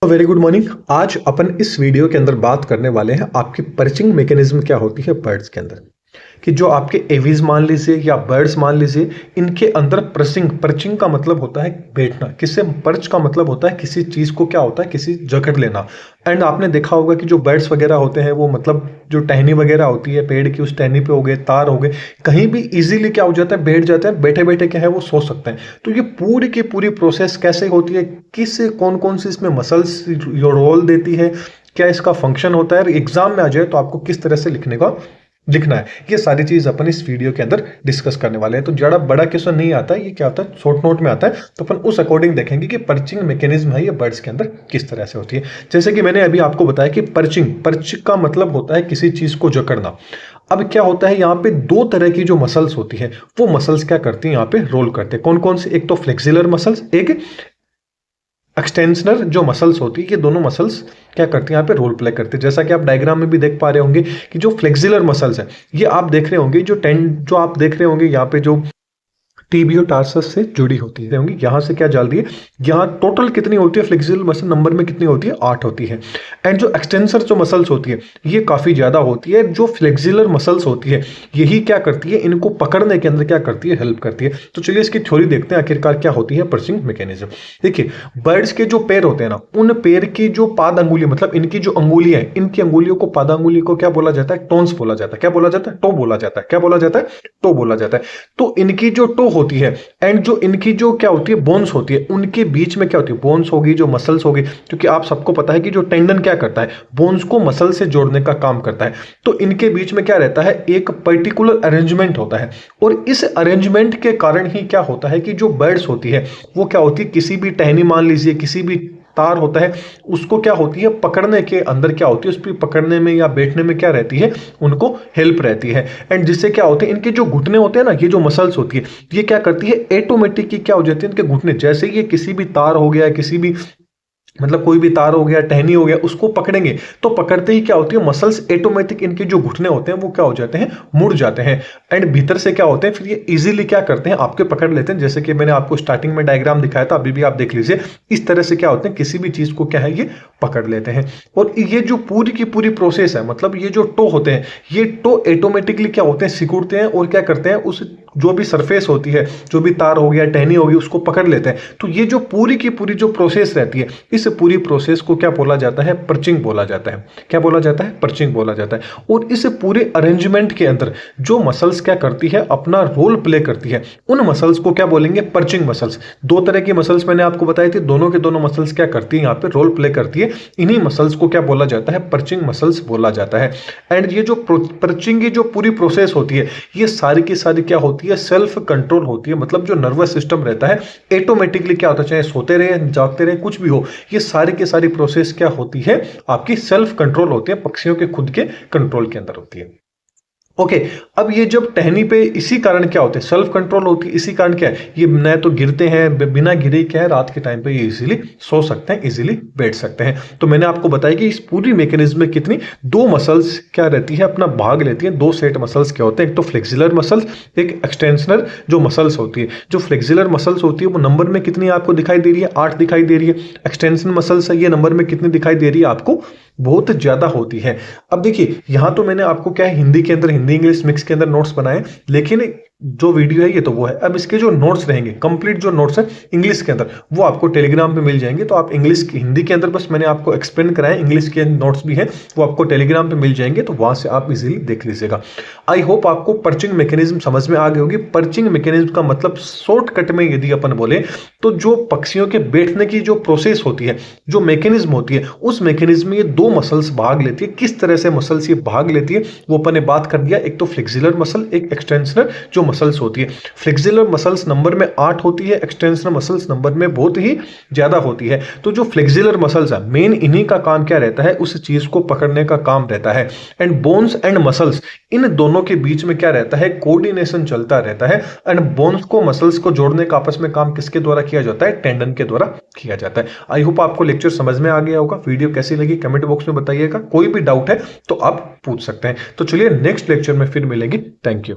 Very good morning. आज अपन इस video के अंदर बात करने वाले हैं आपकी पर्चिंग मैकेनिज्म क्या होती है बर्ड्स के अंदर। कि जो आपके एवीज मान लीजिए या बर्ड्स मान लीजिए, इनके अंदर पर्चिंग का मतलब होता है बैठना। किससे पर्च का मतलब होता है किसी चीज को क्या होता है किसी जकड़ लेना। एंड आपने देखा होगा कि जो बर्ड्स वगैरह होते हैं वो मतलब जो टहनी वगैरह होती है पेड़ की, उस टहनी पे हो गए, तार हो गए, कहीं भी इजीली क्या हो जाता है बैठ जाते हैं, बैठे बैठे क्या है वो सो सकते हैं। तो ये पूरी की पूरी प्रोसेस कैसे होती है, किस कौन कौन सी इसमें मसल्स रोल देती है, क्या इसका फंक्शन होता है, एग्जाम में आ जाए तो आपको किस तरह से लिखना है, ये सारी चीज अपन इस वीडियो के अंदर डिस्कस करने वाले हैं। तो ज्यादा बड़ा क्वेश्चन नहीं आता है, ये क्या होता है शॉर्ट नोट में आता है। तो अपन उस अकॉर्डिंग देखेंगे कि पर्चिंग मैकेनिज्म है ये बर्ड्स के अंदर किस तरह से होती है। जैसे कि मैंने अभी आपको बताया कि पर्च का मतलब होता है किसी चीज को जकड़ना। अब क्या होता है यहाँ पे दो तरह की जो मसल्स होती है वो मसल्स क्या करती हैं यहाँ पे रोल करते हैं। कौन कौन से, एक तो फ्लेक्सिलर मसल्स, एक एक्सटेंशनर जो मसल्स होती है। ये दोनों मसल्स क्या करती हैं यहाँ पे रोल प्ले करते हैं। जैसा कि आप डायग्राम में भी देख पा रहे होंगे कि जो फ्लेक्सिलर मसल्स है ये आप देख रहे होंगे, जो आप देख रहे होंगे यहाँ पे जो टीबियो टार्सस से जुड़ी होती है होंगी। यहाँ से क्या डाल रही है, यहाँ टोटल कितनी होती है फ्लेक्सिबल मसल नंबर में कितनी होती है, 8 होती है। एंड जो एक्सटेंसर जो मसल्स होती है ये काफी ज्यादा होती है। जो फ्लेक्सिलर मसल्स होती है यही क्या करती है, इनको पकड़ने के अंदर क्या करती है, हेल्प करती है। तो चलिए इसकी थ्योरी देखते हैं आखिरकार क्या होती है पर्चिंग मैकेनिज्म। देखिए बर्ड्स के जो पैर होते हैं ना, उन पैर की जो पाद अंगुली मतलब इनकी जो अंगुलियां हैं, इनकी अंगुलियों को पाद अंगुली को क्या बोला जाता है, टोन्स बोला जाता है। क्या बोला जाता है, टो बोला जाता है। क्या बोला जाता है, टो बोला जाता है। तो इनकी जो टो होती है एंड जो इनकी जो क्या होती है बोन्स होती है, उनके बीच में क्या होती है, बोन्स होगी, जो मसल्स होगी। क्योंकि आप सबको पता है कि जो टेंडन क्या करता है, बोन्स को मसल से जोड़ने का काम करता है। तो इनके बीच में क्या रहता है, एक पर्टिकुलर अरेंजमेंट होता है। और इस अरेंजमेंट के कारण ही क्या होता है कि जो बर्ड्स होती है वो क्या होती है, किसी भी टहनी मान लीजिए, किसी भी तार होता है, उसको क्या होती है पकड़ने के अंदर क्या होती है, उस पर पकड़ने में या बैठने में क्या रहती है, उनको हेल्प रहती है। एंड जिससे क्या होते हैं, इनके जो घुटने होते हैं ना, ये जो मसल्स होती है ये क्या करती है, ऑटोमेटिक क्या हो जाती है, इनके घुटने जैसे ये किसी भी तार हो गया, किसी भी मतलब कोई भी तार हो गया, टहनी हो गया, उसको पकड़ेंगे तो पकड़ते ही क्या होती है, मसल्स ऑटोमेटिक इनके जो घुटने होते हैं वो क्या हो जाते हैं, मुड़ जाते हैं। एंड भीतर से क्या होते हैं, फिर ये इजीली क्या करते हैं, आपके पकड़ लेते हैं। जैसे कि मैंने आपको स्टार्टिंग में डायग्राम दिखाया था, अभी भी आप देख लीजिए, इस तरह से क्या होते हैं, किसी भी चीज को क्या है ये पकड़ लेते हैं। और ये जो पूरी की पूरी प्रोसेस है, मतलब ये जो टो होते हैं, ये टो ऑटोमेटिकली क्या होते हैं, सिकुड़ते हैं और क्या करते हैं, उस जो भी सरफेस होती है, जो भी तार हो गया, टहनी होगी, उसको पकड़ लेते हैं। तो ये जो पूरी की पूरी जो प्रोसेस रहती है, इस पूरी प्रोसेस को क्या बोला जाता है, पर्चिंग बोला जाता है। क्या बोला जाता है, पर्चिंग बोला जाता है। और इस पूरे अरेंजमेंट के अंदर जो मसल्स क्या करती है, अपना रोल प्ले करती है, उन मसल्स को क्या बोलेंगे, पर्चिंग मसल्स। दो तरह की मसल्स मैंने आपको बताई थी, दोनों के दोनों मसल्स क्या करती है, यहाँ पे रोल प्ले करती है। इन्हीं मसल्स को क्या बोला जाता है, पर्चिंग मसल्स बोला जाता है। एंड ये जो पर्चिंग की जो पूरी प्रोसेस होती है, ये सारी की सारी क्या होती है, सेल्फ कंट्रोल होती है। मतलब जो नर्वस सिस्टम रहता है ऑटोमेटिकली क्या होता है, चाहे सोते रहे, जागते रहे, कुछ भी हो, ये सारी की सारी प्रोसेस क्या होती है, आपकी सेल्फ कंट्रोल होती है, पक्षियों के खुद के कंट्रोल के अंदर होती है। ओके अब ये जब टहनी पे इसी कारण क्या होते हैं, सेल्फ कंट्रोल होती है। इसी कारण क्या है, ये न तो गिरते हैं, बिना गिरे क्या है, रात के टाइम पे ये इजीली सो सकते हैं, इजीली बैठ सकते हैं। तो मैंने आपको बताया कि इस पूरी मैकेनिज्म में कितनी दो मसल्स क्या रहती है, अपना भाग लेती है। दो सेट मसल्स क्या होते हैं, एक तो फ्लेक्सिलर मसल्स, एक एक्सटेंशनर जो मसल्स होती है। जो फ्लेक्सिलर मसल्स होती है वो नंबर में कितनी आपको दिखाई दे रही है, 8 दिखाई दे रही है। एक्सटेंशन मसल्स है ये नंबर में कितनी दिखाई दे रही है आपको, बहुत ज्यादा होती है। अब देखिए यहां तो मैंने आपको क्या है, हिंदी के अंदर, हिंदी इंग्लिश मिक्स के अंदर नोट्स बनाए, लेकिन जो वीडियो है ये तो वो है। अब इसके जो नोट्स रहेंगे, कंप्लीट जो नोट्स है इंग्लिश के अंदर, वो आपको टेलीग्राम पे मिल जाएंगे। तो आप इंग्लिश की, हिंदी के अंदर बस मैंने आपको एक्सप्लेन कराया, इंग्लिश के नोट्स भी हैं, वो आपको टेलीग्राम पे मिल जाएंगे, तो वहां से आप इजीली देख लीजिएगा। आई होप आपको पर्चिंग मैकेनिज्म समझ में आ गई होगी। पर्चिंग मैकेनिज्म का मतलब शॉर्टकट में यदि अपन बोले तो जो पक्षियों के बैठने की जो प्रोसेस होती है, जो मैकेनिज्म होती है, उस मैकेनिज्म में ये दो मसल्स भाग लेती है। किस तरह से मसल्स ये भाग लेती है वो अपन ने बात कर दिया। एक तो फ्लेक्सिलर मसल, एक एक्सटेंशनर जो मसल्स होती है। फ्लेक्सिलर मसल्स नंबर में 8 होती है, एक्सटेंशनर मसल्स नंबर में बहुत ही ज्यादा होती है। तो जो फ्लेक्सिलर मसल्स है, मेन इन्हीं का काम क्या रहता है, उस चीज को पकड़ने का काम रहता है। एंड बोन्स एंड मसल्स, इन दोनों के बीच में क्या रहता है, कोऑर्डिनेशन चलता रहता है। एंड बोन्स को मसल्स को जोड़ने का आपस में काम किसके द्वारा किया जाता है, टेंडन के द्वारा किया जाता है। आई होप आपको लेक्चर समझ में आ गया होगा। वीडियो कैसी लगी कमेंट बॉक्स में बताइएगा। कोई भी डाउट है तो आप पूछ सकते हैं। तो चलिए नेक्स्ट लेक्चर में फिर मिलेंगे। Thank you.